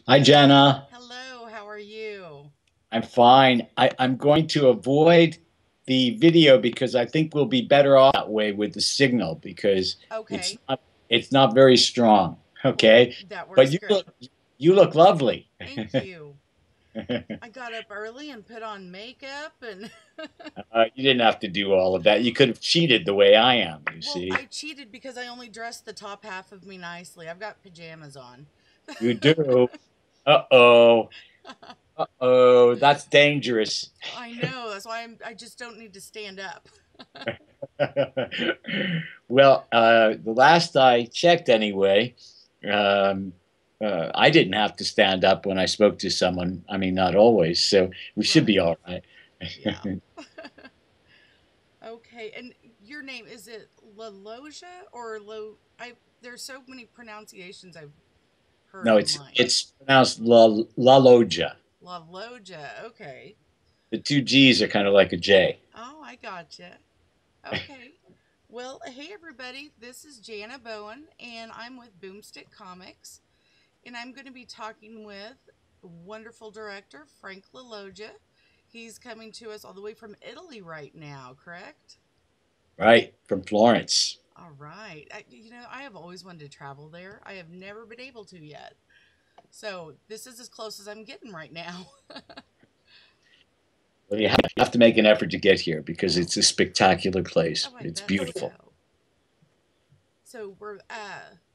Hi, Jenna. Hello, how are you? I'm fine. I'm going to avoid the video because I think we'll be better off that way with the signal because it's Okay. not it's not very strong. Well, Okay, that but works great. you look lovely. Thank you. I got up early and put on makeup and You didn't have to do all of that. You could have cheated the way I am. You well, see, I cheated because I only dressed the top half of me nicely. I've got pajamas on. you do. Uh-oh. Uh-oh. That's dangerous. I know, that's why I just don't need to stand up. Well, the last I checked, anyway, um, I didn't have to stand up when I spoke to someone. I mean, not always, so we should be Right. all right. Yeah. Okay. And your name is it laloggia or lo I there's so many pronunciations I've heard No, it's online. it's pronounced laloggia. Laloggia. Okay. The two G's are kind of like a J. Oh, I gotcha. Okay. Well, hey everybody, this is Jana Bowen, and I'm with Boomstick Comics, and I'm going to be talking with wonderful director Frank LaLoggia. He's coming to us all the way from Italy right now, correct? Right, from Florence. All right. I have always wanted to travel there. I have never been able to yet. So this is as close as I'm getting right now. Well, you have to make an effort to get here because it's a spectacular place. Oh, I It's bet beautiful. so. So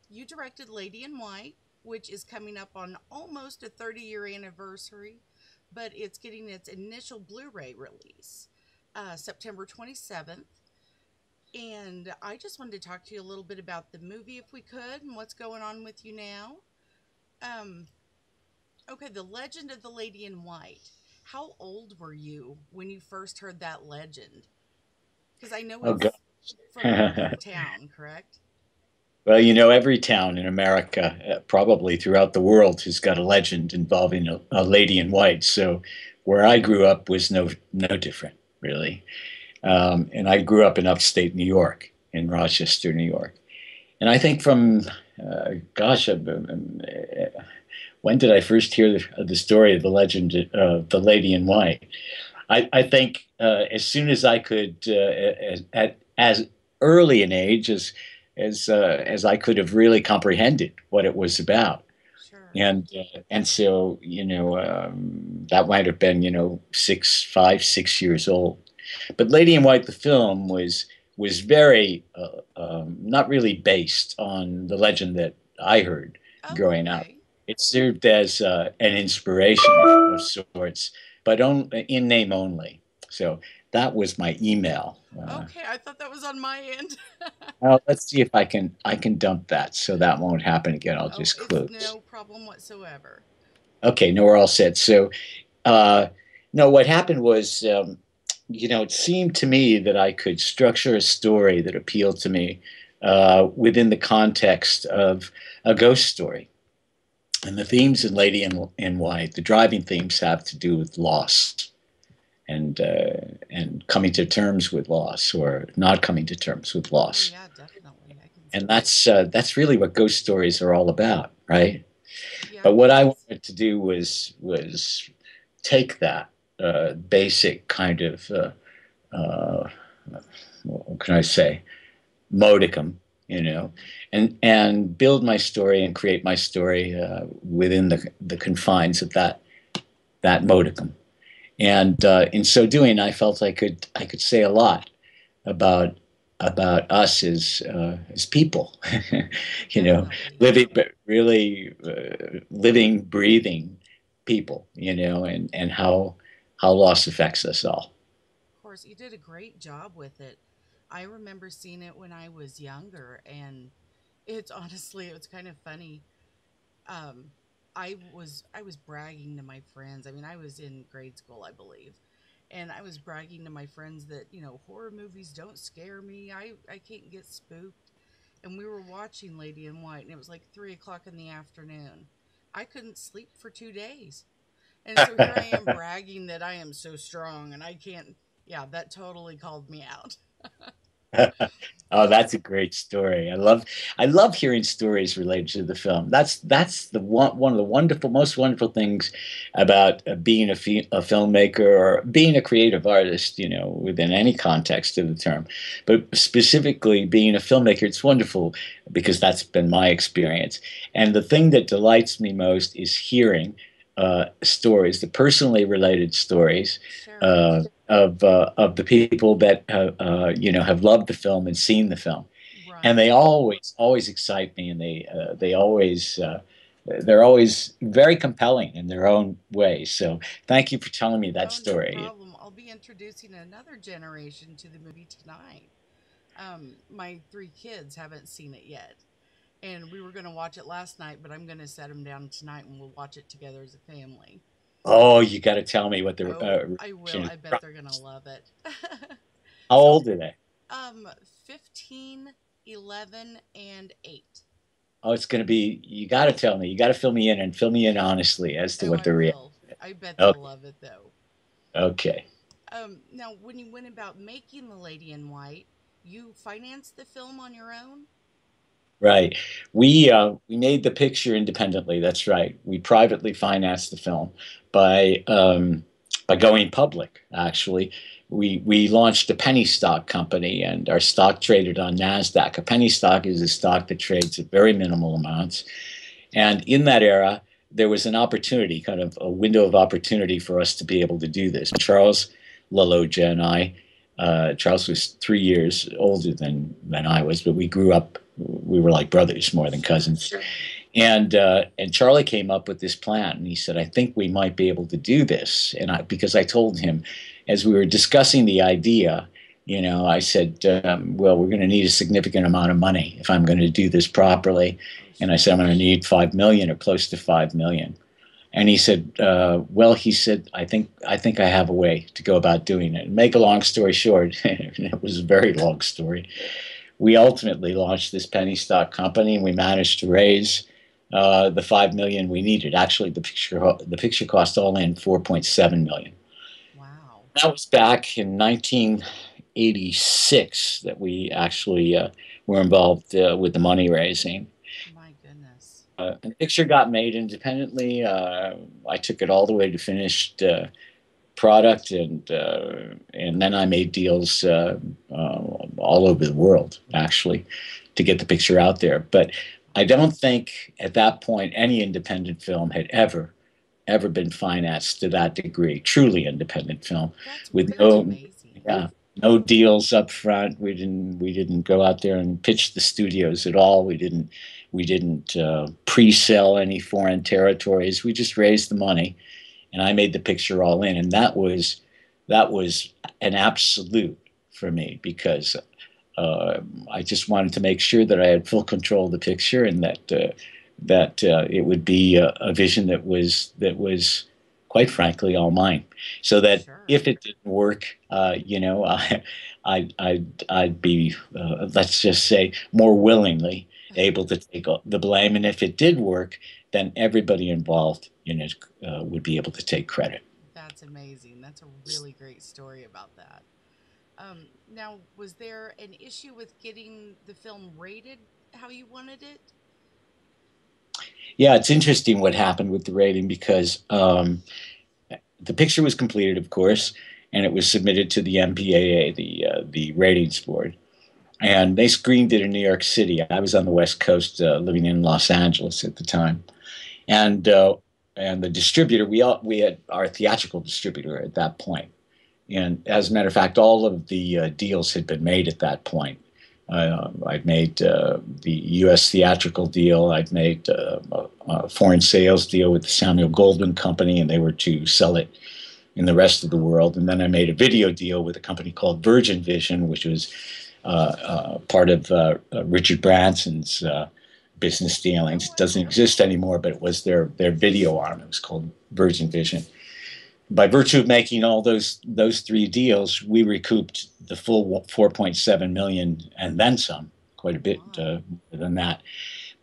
you directed Lady in White, which is coming up on almost a 30-year anniversary, but it's getting its initial Blu-ray release September 27th. And I just wanted to talk to you a little bit about the movie if we could and what's going on with you now. Um, okay, The Legend of the Lady in White. How old were you when you first heard that legend? Because I know Oh, God. it's from your hometown, correct? Well, every town in America, probably throughout the world, has got a legend involving a lady in white. So, where I grew up was no different, really. And I grew up in upstate New York, in Rochester, New York. And I think from, gosh, when did I first hear the story of the legend of the lady in white? I think as soon as I could, at as early an age as I could have really comprehended what it was about, Sure. and so that might have been 5, 6 years old. But Lady in White, the film, was very not really based on the legend that I heard Oh, growing up. okay. It served as an inspiration of sorts, but in name only. So that was my email. Okay, I thought that was on my end. Well, let's see if I can dump that so that won't happen again. I'll Oh, just it's close. no problem whatsoever. Okay, no, we're all set. So, uh, no, what happened was, it seemed to me that I could structure a story that appealed to me within the context of a ghost story. And the themes in in White, the driving themes have to do with loss and coming to terms with loss or not coming to terms with Oh, loss. yeah, definitely. I can And see that. that's really what ghost stories are all about, right? Yeah, But it what I is. wanted to do was take that basic kind of uh, what can I say modicum, and build my story and create my story within the confines of that modicum. And in so doing, I felt I could say a lot about us as people, Definitely. living but really living, breathing people, and how loss affects us all. Of course, you did a great job with it. I remember seeing it when I was younger, and it's honestly, it was kind of funny. Um, I was bragging to my friends. I mean, I was in grade school, I believe, and I was bragging to my friends that horror movies don't scare me. I can't get spooked. And we were watching Lady in White, and it was like 3 o'clock in the afternoon. I couldn't sleep for 2 days, and so here I am bragging that I am so strong, and I can't. Yeah, that totally called me out. Oh, that's a great story. I love hearing stories related to the film. That's the one of the most wonderful things about being a filmmaker or being a creative artist, you know, within any context of the term. But specifically being a filmmaker, it's wonderful because that's been my experience. And the thing that delights me most is hearing stories, the personally related stories Sure. of the people that you know, have loved the film and seen the film, and they Right. always excite me, and they're always very compelling in their own way. So thank you for telling me that Oh, no story. problem. I'll be introducing another generation to the movie tonight. My three kids haven't seen it yet, and we were going to watch it last night, but I'm going to set them down tonight and we'll watch it together as a family. Oh, you got to tell me what the Oh, I will. reaction I bet is. they're going to love it. How So, old are they? um, 15, 11, and 8. Oh, it's going to be. You got to tell me. You got to fill me in and fill me in honestly as to Oh, what I the reaction. will. I bet they'll Okay, love it though. okay. Now, when you went about making The Lady in White, you financed the film on your own? Right. We made the picture independently. That's right. We privately financed the film by going public. Actually, we launched a penny stock company, and our stock traded on Nasdaq. A penny stock is a stock that trades at very minimal amounts, and in that era, there was an opportunity, kind of a window of opportunity for us to be able to do this. Charles laloggia and I, Charles was 3 years older than I was, but we grew up. We were like brothers more than Sure. cousins. And Charlie came up with this plan, and he said, "I think we might be able to do this." And because I told him, as we were discussing the idea, you know, I said, "Well, we're going to need a significant amount of money if I'm going to do this properly." Oh, And I said, "I'm sure. going to need 5 million or close to 5 million." And he said, "Well," he said, I think I have a way to go about doing it." And make a long story short, it was a very long story. We ultimately launched this penny stock company, and we managed to raise the 5 million we needed. Actually, the picture cost all in 4.7 million. Wow. That was back in 1986 that we actually were involved with the money raising. My goodness. The picture got made independently. I took it all the way to finished product, and then I made deals all over the world actually to get the picture out there. But I don't think at that point any independent film had ever been financed to that degree. Truly independent film That's with really amazing. yeah, no deals up front. We didn't go out there and pitch the studios at all. We didn't pre-sell any foreign territories. We just raised the money, and I made the picture all in, and that was an absolute for me because uh, I just wanted to make sure that I had full control of the picture, and that it would be a vision that was quite frankly all mine, so that Sure. if it didn't work, you know, I'd be let's just say more willingly able to take the blame, and if it did work, then everybody involved in it would be able to take credit. That's amazing. That's a really great story about that. Now, was there an issue with getting the film rated how you wanted it? Yeah, it's interesting what happened with the rating because the picture was completed, of course, and it was submitted to the MPAA, the ratings board, and they screened it in New York City. I was on the West Coast, living in Los Angeles at the time, and uh, and the distributor, we had our theatrical distributor at that point. And as a matter of fact, all of the deals had been made at that point. I'd made the U.S. theatrical deal. I'd made a foreign sales deal with the Samuel Goldwyn Company, and they were to sell it in the rest of the world. And then I made a video deal with a company called Virgin Vision, which was part of Richard Branson's business Oh, dealings. It I doesn't know. exist anymore, but it was their video arm. It was called Virgin Vision. By virtue of making all those three deals, we recouped the full 4.7 million and then some, quite a bit My. more than that.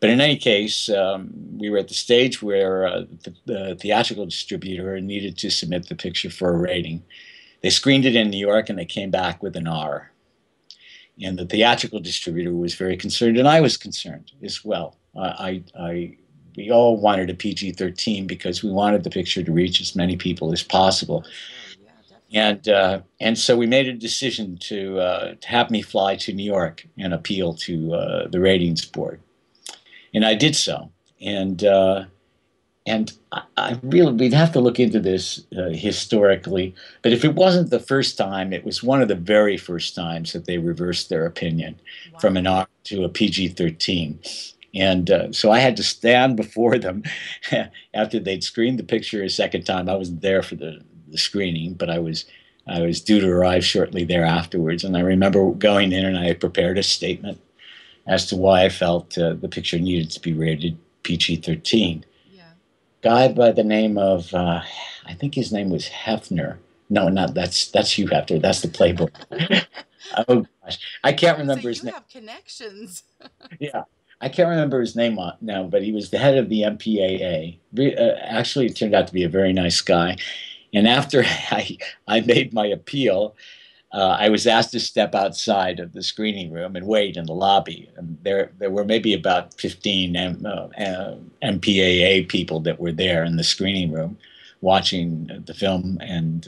But in any case, we were at the stage where the theatrical distributor needed to submit the picture for a rating. They screened it in New York, and they came back with an R. and the theatrical distributor was very concerned, and I was concerned as well. We all wanted a PG-13 because we wanted the picture to reach as many people as possible, For sure. Yeah, definitely. and so we made a decision to have me fly to New York and appeal to the ratings board, and I did so, and I really, we'd have to look into this historically, but if it wasn't the first time, it was one of the very first times that they reversed their opinion from an Wow. R to a PG-13. And so I had to stand before them after they'd screened the picture a second time. I wasn't there for the screening, but I was due to arrive shortly there afterwards. And I remember going in and I had prepared a statement as to why I felt the picture needed to be rated PG-13. Yeah. Guy by the name of I think his name was Hefner. No, not that's Hugh Hefner. That's the Playboy. Oh gosh, I I can't would say remember his you name. have connections. Yeah, I can't remember his name now, but he was the head of the MPAA. Actually, it turned out to be a very nice guy. And after I made my appeal, I was asked to step outside of the screening room and wait in the lobby. And there were maybe about 15 MPAA people that were there in the screening room watching the film and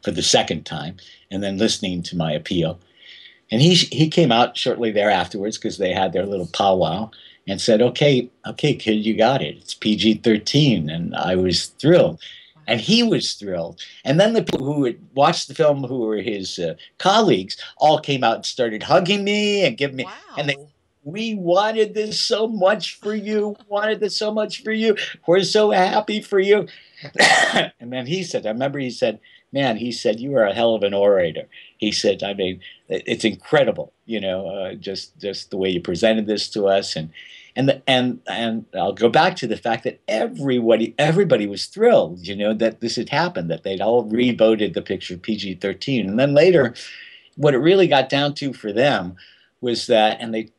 for the second time and then listening to my appeal. And he came out shortly there afterwards because they had their little powwow and said, okay, kid, you got it. It's PG-13. And I was thrilled. And Wow. he was thrilled. And then the people who had watched the film, who were his colleagues, all came out and started hugging me and giving me, and they, Wow. we wanted this so much for you. We wanted this so much for you. We're so happy for you. And then he said, I remember he said, man, he said, you are a hell of an orator. He said, I mean, it's incredible, just the way you presented this to us, and I'll go back to the fact that everybody was thrilled, that this had happened, that they'd all re-voted the picture PG-13, and then later, what it really got down to for them was that, and they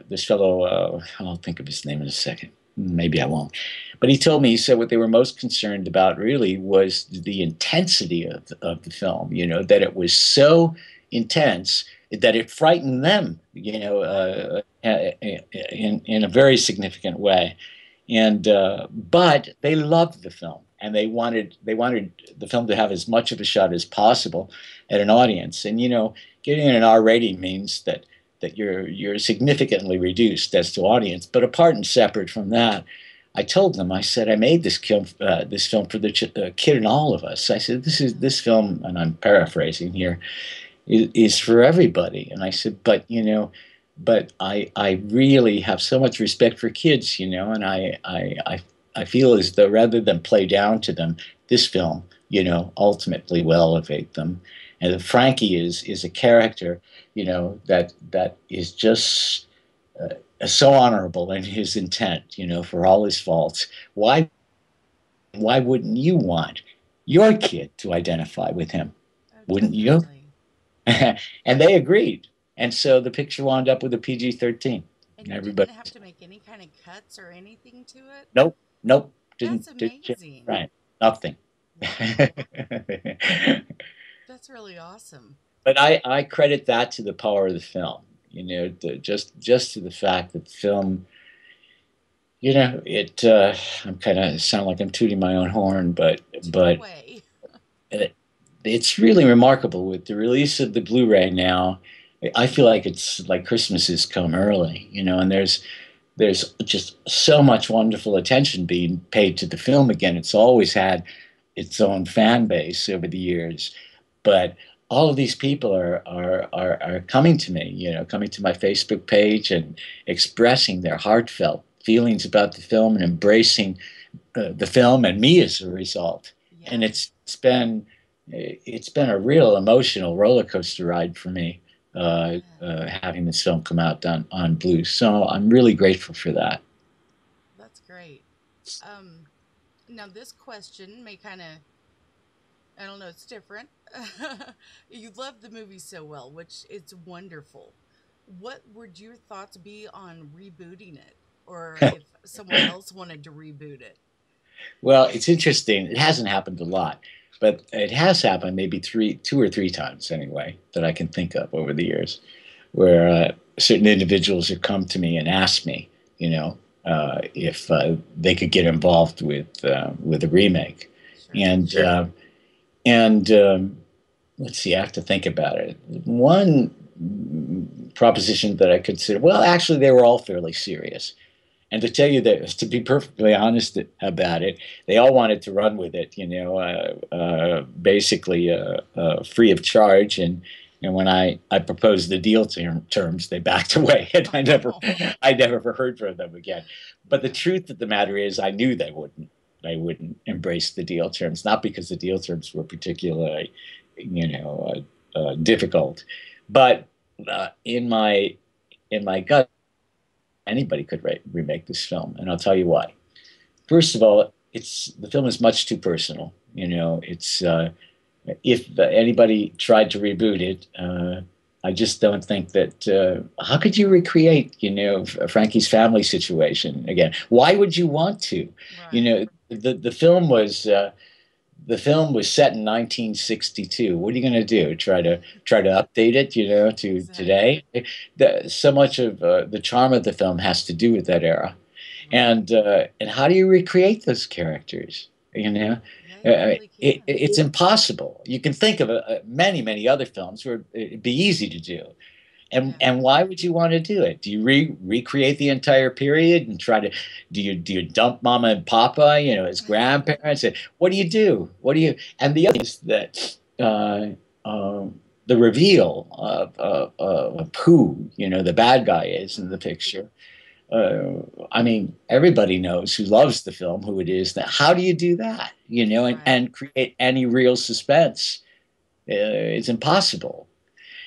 this fellow, I'll think of his name in a second. Maybe I won't. But he told me, he said what they were most concerned about really was the intensity of the film, that it was so intense that it frightened them, Wow. in a very significant way. And but they loved the film, and they wanted the film to have as much of a shot as possible at an audience. And getting an R rating means that you're significantly reduced as to audience. But apart and separate from that, I told them, I said, I made this film for the kid in all of us. I said, Yeah. this film, and I'm paraphrasing here, is for everybody. And I said, but I really have so much respect for kids, and I feel as though rather than play down to them, this film, ultimately will elevate them. And Frankie is a character, that is just so honorable in his intent, for all his faults. Why wouldn't you want your kid to identify with him? Oh, Wouldn't you? definitely. And they agreed. And so the picture wound up with a PG-13. And you didn't Everybody, have to make any kind of cuts or anything to it? nope, nope, That's didn't change, amazing. right, nothing. Wow. That's really awesome. But I credit that to the power of the film. Just to the fact that the film, it. I'm kind of sound like I'm tooting my own horn, Toot but away. it, it's really remarkable with the release of the Blu-ray now. I feel like it's like Christmas has come early, and there's just so much wonderful attention being paid to the film again. It's always had its own fan base over the years, but all of these people are coming to me, coming to my Facebook page and expressing their heartfelt feelings about the film and embracing the film and me as a result. And Yeah. it's been a real emotional roller coaster ride for me, I bet. having this film come out on Blue. So I'm really grateful for that. That's great. Um, Now this question may kind of, I don't know, it's different. You love the movie so well, which it's wonderful. What would your thoughts be on rebooting it, or if someone else wanted to reboot it? Well, it's interesting. It hasn't happened a lot, but it has happened maybe two or three times anyway that I can think of over the years. where certain individuals have come to me and asked me, you know, if they could get involved with a remake, Sure. and and let's see, I have to think about it. One proposition that I consider, well, actually, they were all fairly serious. And to tell you that, to be perfectly honest about it, they all wanted to run with it, basically free of charge. And when I proposed the deal terms, they backed away, and I never heard from them again. But the Yeah. truth of the matter is, I knew they wouldn't embrace the deal terms, not because the deal terms were particularly, difficult, but in my gut, anybody could remake this film, and I'll tell you why. First of all, it's the film is much too personal. It's if anybody tried to reboot it, I just don't think that. How could you recreate, Frankie's family situation again? Why would you want to? Right. The film was set in 1962. What are you going to do? Try to update it, to Exactly. today? So much of the charm of the film has to do with that era, Right. and how do you recreate those characters? Yeah, you really can. It's impossible. You can think of many other films where it'd be easy to do, Yeah. and why would you want to do it? Do you recreate the entire period and try to do you dump mama and papa, as grandparents? And what do you do? And the other is that the reveal of who, the bad guy is in the Mm, picture. I mean, everybody knows who loves the film who it is. That how do you do that? And, right. and create any real suspense? It's impossible.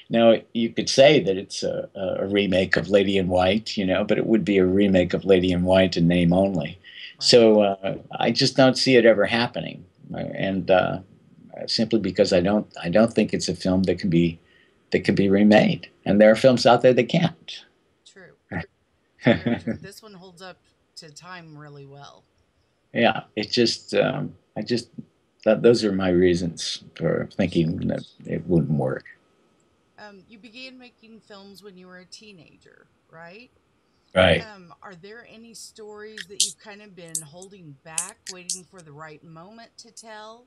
Now, you could say that it's a remake of Lady in White, but it would be a remake of Lady in White in name only. Right. So I just don't see it ever happening, and simply because I don't think it's a film that can be remade, and there are films out there that can't. True. Very true. This one holds up to time really well. Yeah, it just I just those are my reasons for thinking Sure. that it wouldn't work. You began making films when you were a teenager, right? Right. Are there any stories that you've kind of been holding back, waiting for the right moment to tell?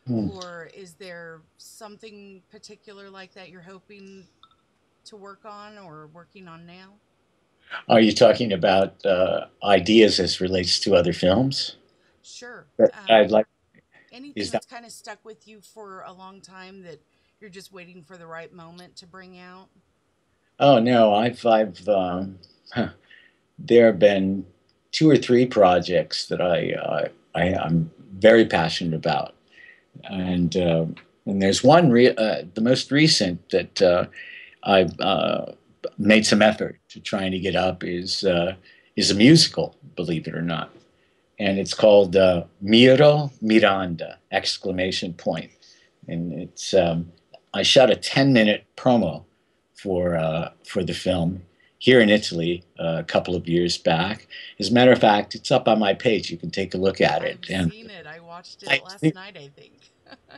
Hmm. Or is there something particular like that you're hoping to work on or working on now? Are you talking about ideas as relates to other films? Sure. I'd like Anything is that. that's kind of stuck with you for a long time that you're just waiting for the right moment to bring out? Oh no, I've there have been two or three projects that I'm very passionate about, and uh, and there's the most recent that I've made some effort to trying to get up is a musical, believe it or not, and it's called Miro Miranda! Exclamation point, and it's I shot a 10-minute promo for the film here in Italy a couple of years back. As a matter of fact, it's up on my page. You can take a look at it. I've And seen it. I watched it I last night, I think.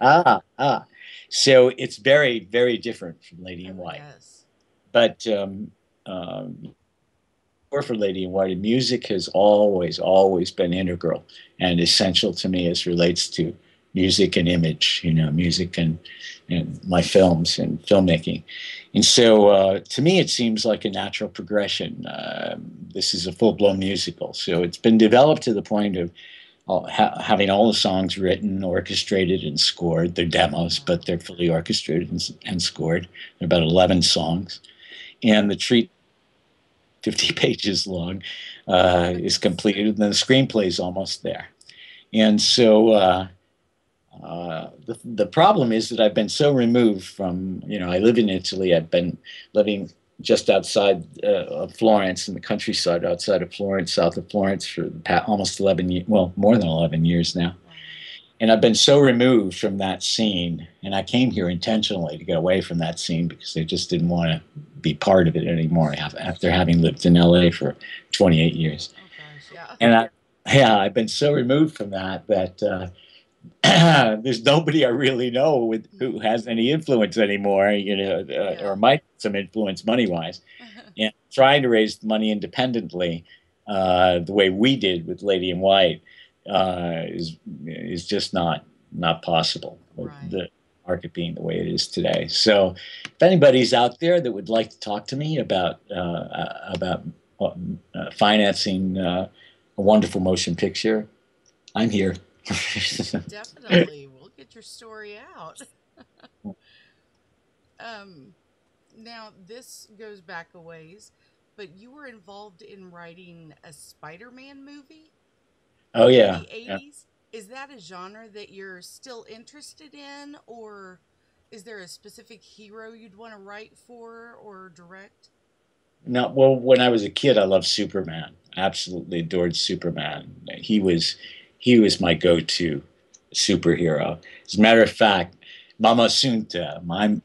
ah ah, so it's very different from Lady in Oh, White, yes. but for Lady in White, music has always been integral and essential to me as relates to music and image, music and my films and filmmaking. And so to me, it seems like a natural progression. This is a full blown musical. So it's been developed to the point of having all the songs written, orchestrated, and scored. They're demos, but Wow. they're fully orchestrated and scored. They're about 11 songs. And the treat 50 pages long, is Nice. completed, and the screenplay is almost there. And so the problem is that I've been so removed from, I live in Italy. I've been living just outside of Florence, in the countryside outside of Florence, south of Florence, for almost 11 years, well, more than 11 years now. Wow. And I've been so removed from that scene. And I came here intentionally to get away from that scene because I just didn't want to be part of it anymore Sure. after having lived in LA for 28 years. Oh, gosh. Yeah. And yeah, I've been so removed from that there's nobody I really know with who Mhm. has any influence anymore, or Yeah. might have some influence money wise. And trying to raise money independently, the way we did with Lady in White, is just not possible. Right. The market being the way it is today. So, if anybody's out there that would like to talk to me about financing a wonderful motion picture, I'm here. Definitely. We'll get your story out. Um, Now, this goes back a ways, but you were involved in writing a Spider Man movie Oh in yeah, the yeah. 80s. Is that a genre that you're still interested in, or is there a specific hero you'd want to write for or direct? No, well, when I was a kid, I loved Superman. Absolutely adored Superman. He was my go-to superhero. As a matter of fact, Mama Sunta, my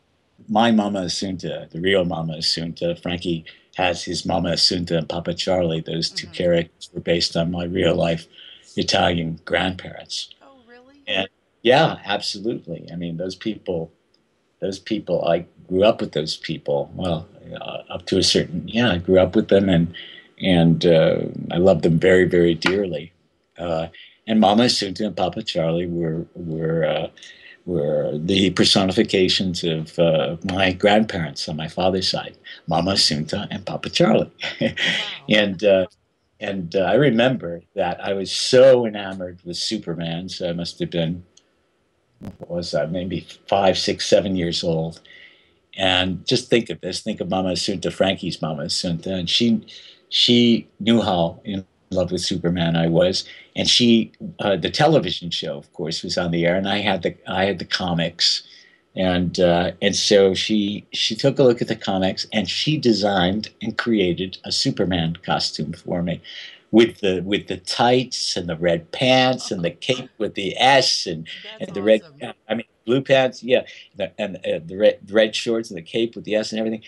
Mama Sunta, the real Mama Sunta, Frankie has his Mama Sunta and Papa Charlie. Those two Hmm. characters were based on my real life Italian grandparents. Oh, really? And yeah, absolutely. I mean, those people, I grew up with those people. Well, up to a certain, yeah, I grew up with them, and I love them very, very dearly. Uh, and Mama Sunta and Papa Charlie were the personifications of my grandparents on my father's side, Mama Sunta and Papa Charlie. Wow. and uh, and I remember that I was so enamored with Superman. So I must have been, what was that, maybe 5, 6, 7 years old. And just think of this. Think of Mama Asunta, Frankie's Mama Asunta, and she knew how in love with Superman I was. And the television show, of course, was on the air, and I had the comics, and so she took a look at the comics, and she designed and created a Superman costume for me, with the tights and the red pants and the cape with the S, That's and the red, awesome. I mean, blue pants, yeah, the red shorts and the cape with the S and everything,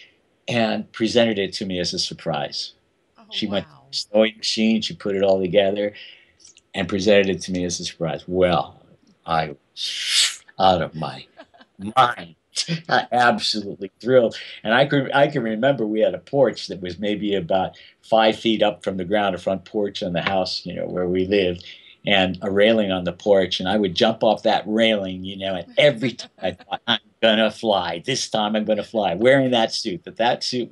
and presented it to me as a surprise. Oh, She went to wow. the sewing machine, she put it all together, and presented it to me as a surprise. Well, I was out of my mind. Absolutely thrilled. And I can remember we had a porch that was maybe about 5 feet up from the ground, a front porch on the house, where we lived, and a railing on the porch. And I would jump off that railing, and every time I thought, I'm gonna fly. This time I'm gonna fly, wearing that suit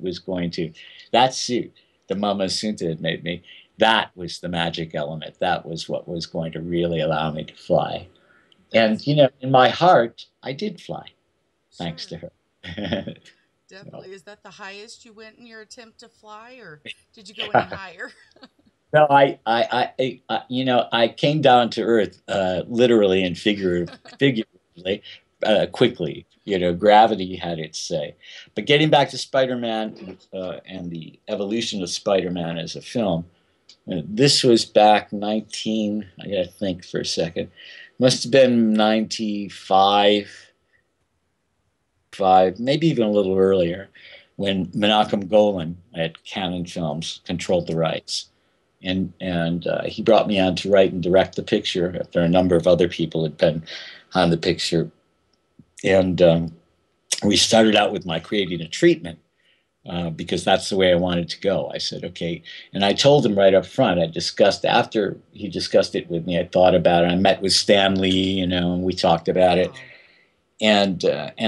was going to, that suit, the Mama Sunta had made me. That was the magic element. That was what was going to really allow me to fly. And That's in my heart, I did fly thanks to sure. her. So, Definitely. Is that the highest you went in your attempt to fly, or did you go any higher? no, I came down to earth, literally and figuratively, quickly. Gravity had its say. But getting back to Spider-Man, and the evolution of Spider-Man as a film, this was back 19. I gotta think for a second. Must have been 95, maybe even a little earlier, when Menachem Golan at Canon Films controlled the rights, and he brought me on to write and direct the picture after a number of other people had been on the picture, and we started out with my creating a treatment. Because that's the way I wanted to go. I said, okay. And I told him right up front, after he discussed it with me, I thought about it. I met with Stan Lee, and we talked about it, Wow. and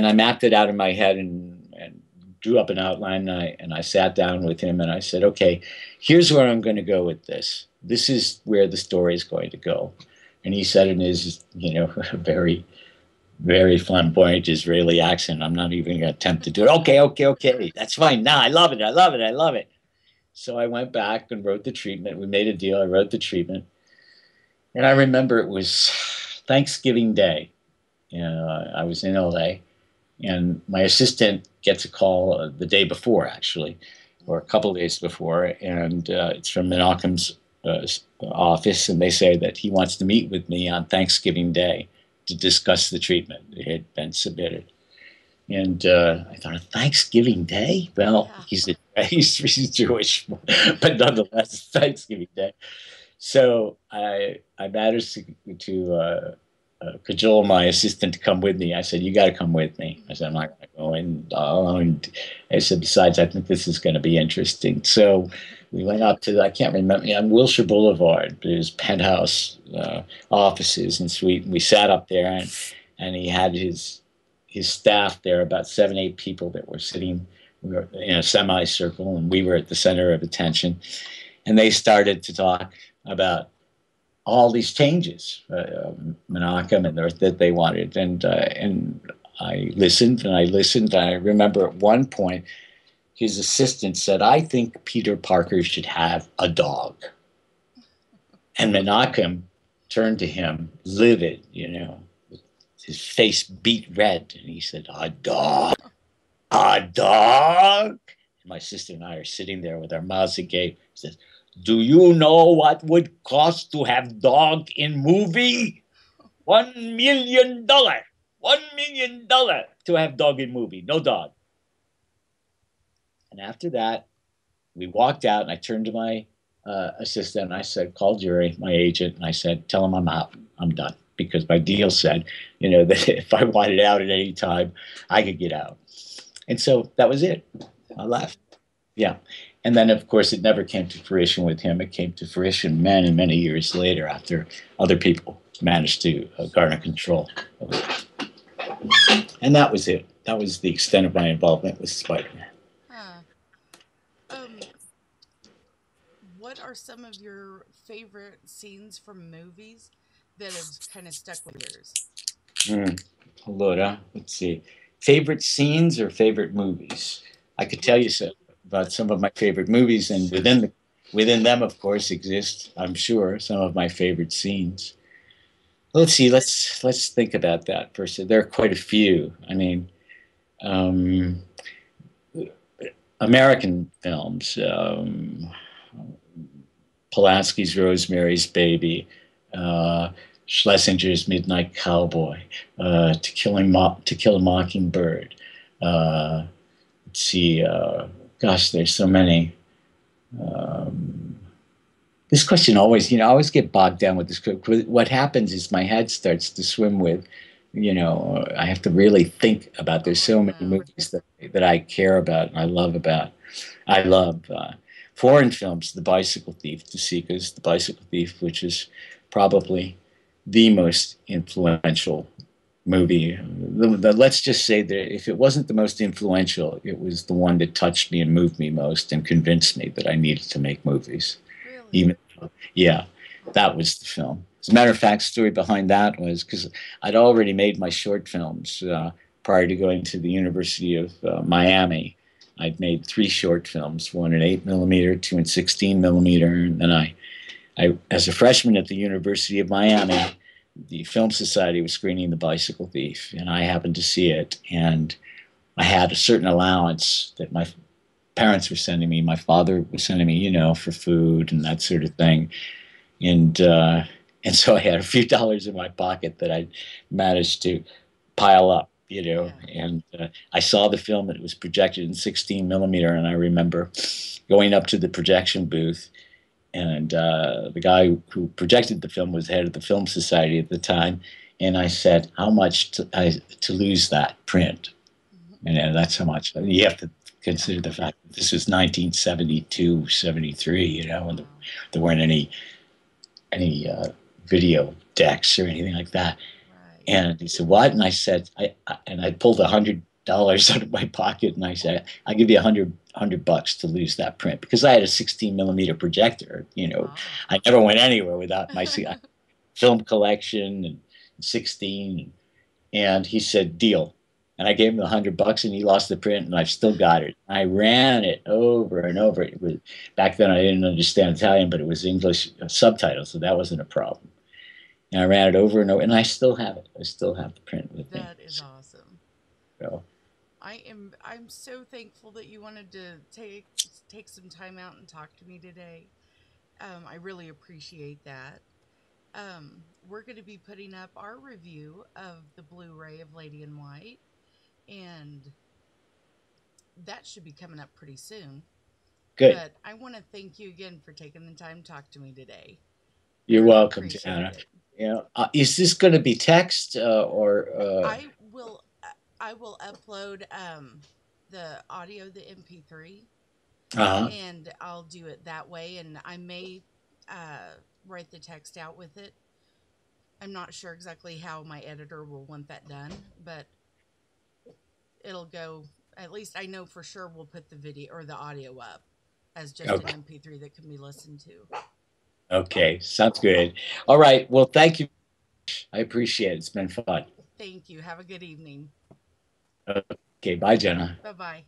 I mapped it out in my head, and drew up an outline, and I sat down with him, and I said, okay, here's where I'm going to go with this. This is where the story is going to go. And he said in his, very, very flamboyant Israeli accent, I'm not even going to attempt to do it. Okay, okay, okay. That's fine. Now I love it. I love it. I love it. So I went back and wrote the treatment. We made a deal. I wrote the treatment. And I remember it was Thanksgiving Day. I was in LA, and my assistant gets a call the day before, actually, or a couple of days before, and it's from Menachem's office, and they say that he wants to meet with me on Thanksgiving Day to discuss the treatment that had been submitted. And I thought, Thanksgiving Day? Well, Yeah. he's Jewish, but nonetheless, it's Thanksgiving Day. So I managed to cajole my assistant to come with me. I said, "You got to come with me." I said, "I'm not going to go in alone." I said, "Besides, I think this is going to be interesting." So we went up to I can't remember on Wilshire Boulevard. There's penthouse offices and suite. And we sat up there, and he had his staff there, about 7, 8 people that were sitting. We were in a semicircle, and we were at the center of attention. And they started to talk about all these changes, Menachem and that they wanted, and I listened and I listened. And I remember at one point his assistant said, "I think Peter Parker should have a dog," and Menachem turned to him, livid, his face beat red, and he said, "A dog, a dog." And my sister and I are sitting there with our mouths agape. He says, "Do you know what would cost to have dog in movie? $1 million. $1 million to have dog in movie. No dog." And after that, we walked out, and I turned to my assistant and I said, "Call Jerry, my agent," and I said, "Tell him I'm out. I'm done." Because my deal said, that if I wanted out at any time, I could get out. And so that was it. I left. Yeah. And then, of course, it never came to fruition with him. It came to fruition many, many years later after other people managed to garner control of it. And that was it. That was the extent of my involvement with Spider Man. Huh. Um, what are some of your favorite scenes from movies that have kind of stuck with yours? Mm. Laura, let's see. Favorite scenes or favorite movies? I could tell you Which, so about some of my favorite movies, and sure. within them, of course, exist, I'm sure, some of my favorite scenes. Let's see. Let's think about that first. There are quite a few. I mean, um, American films, Polanski's Rosemary's Baby, uh, Schlesinger's Midnight Cowboy, To Kill a Mockingbird. Uh, let's see. Gosh, there's so many. Um, this question always, I always get bogged down with this. What happens is my head starts to swim with, I have to really think about. There's Oh, I so many know. movies that I care about and I love about. I love foreign films, The Bicycle Thief, De Sica's The Bicycle Thief, which is probably the most influential movie. Let's just say that if it wasn't the most influential, it was the one that touched me and moved me most and convinced me that I needed to make movies. Really? Even, yeah, that was the film. As a matter of fact, story behind that was because I'd already made my short films prior to going to the University of Miami. I'd made 3 short films, one in 8 millimeter, two in 16 millimeter, and then as a freshman at the University of Miami, the Film Society was screening The Bicycle Thief, and I happened to see it, and I had a certain allowance that my parents were sending me. My father was sending me, for food and that sort of thing, and uh, and so I had a few dollars in my pocket that I managed to pile up, Yeah. and I saw the film that it was projected in 16 millimeter, and I remember going up to the projection booth, and the guy who projected the film was head of the Film Society at the time, and I said, "How much to lose that print?" Mhm. And that's how much you have to consider the fact that this was 1972, 73, and Wow. there weren't any video decks or anything like that. Right. And he said, "What?" And I said, and I pulled $100 out of my pocket, and I said, "I'll give you $100 to lose that print," because I had a 16 millimeter projector. Ah. I never went anywhere without my film collection and 16. And he said, "Deal." And I gave him $100, and he lost the print, and I've still got it. I ran it over and over. It was, back then I didn't understand Italian, but it was English subtitles, so that wasn't a problem. And I ran it over and over, and I still have it. I still have the print with me. That is awesome. So I'm so thankful that you wanted to take some time out and talk to me today. I really appreciate that. We're going to be putting up our review of the Blu-ray of Lady in White, and that should be coming up pretty soon. good. But I want to thank you again for taking the time to talk to me today. I You're really welcome, appreciate Jana. it. You know, is this going to be text or I will I will upload the audio, the MP3, uh-huh. and I'll do it that way, and I may write the text out with it. I'm not sure exactly how my editor will want that done, but it'll go, at least I know for sure we'll put the video or the audio up as just an Okay. MP3 that can be listened to. Okay. Sounds good. All right. Well, thank you. I appreciate it. It's been fun. Thank you. Have a good evening. Okay. Bye, Jenna. Bye bye.